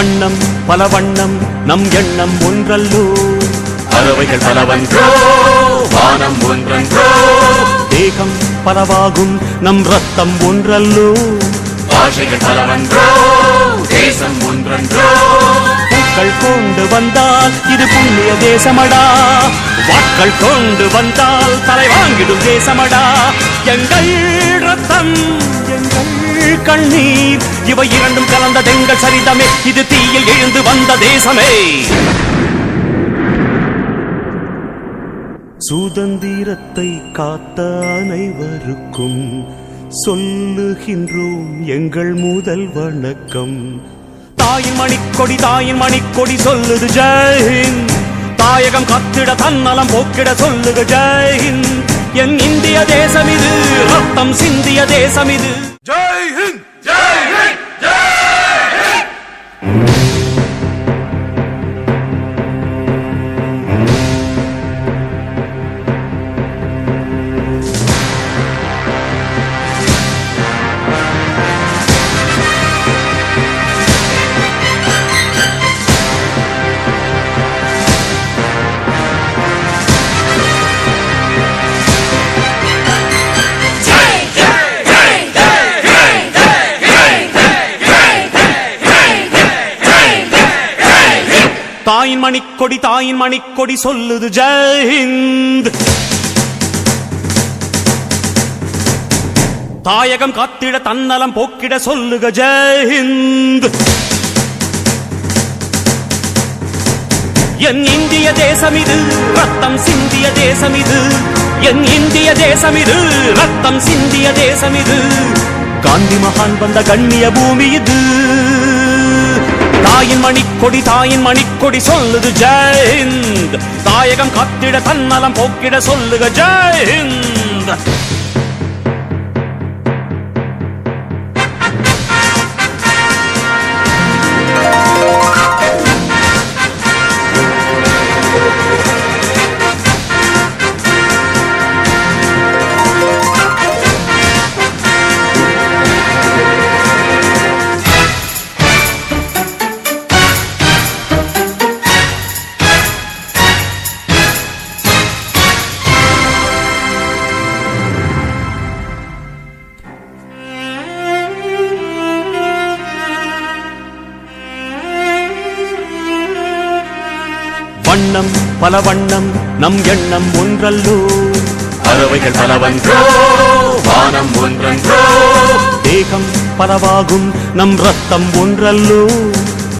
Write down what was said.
வண்ணம் பல வண்ணம் நம் எண்ணம் ஒன்றல்லோ பறவைகள் பலவன்றோ வானம் ஒன்றன்றோ தேகம் பலவாகும் நம் ரத்தம் ஒன்றல்லோ பாஷைகள் பலவன்றோ தேசம் ஒன்றன்றோ பூக்கள் கொண்டு வந்தால் இது புண்ணிய தேசமடா வாட்கள் கொண்டு வந்தால் தலை வாங்கிடும் தேசமடா எங்கள் ரத்தம் எங்கள் கண்ணீர் இவை இரண்டும் கலந்த எங்கள் சரிதமே இது தீயில் எழுந்து வந்த தேசமே சுதந்திரத்தை காத்த அனைவருக்கும் சொல்லுகின்றோம் எங்கள் முதல் வணக்கம் தாயின் மணிக்கொடி சொல்லுது ஜெய்ஹிந்த் தாயகம் கத்திட தன்னலம் போக்கிட சொல்லுக ஜெய்ஹிந்த் என் இந்திய தேசம் இது ரத்தம் சிந்திய தேசம் இது ஜெய்ஹிந்த் ஜெய்ஹிந்த் தாயின் மணிக்கொடி சொல்லுது ஜெய்ஹிந்த் தாயகம் காத்திட தன்னலம் போக்கிட சொல்லுக ஜெய்ஹிந்த் என் இந்திய தேசம் இது ரத்தம் சிந்திய தேசம் இது என் இந்திய தேசம் இது ரத்தம் சிந்திய தேசம் இது காந்தி மகான் வந்த கண்ணிய பூமி இது தாயின் மணிக்கொடி சொல்லுது ஜெய்ஹிந்த் தாயகம் காத்திட தன்னலம் போக்கிட சொல்லுக ஜெய்ஹிந்த் வண்ணம் பல வண்ணம் நம் எண்ணம் ஒன்றல்லோ பறவைகள் பலவன்றோ வானம் ஒன்றன்றோ தேகம் பலவாகும் நம் ரத்தம் ஒன்றல்லோ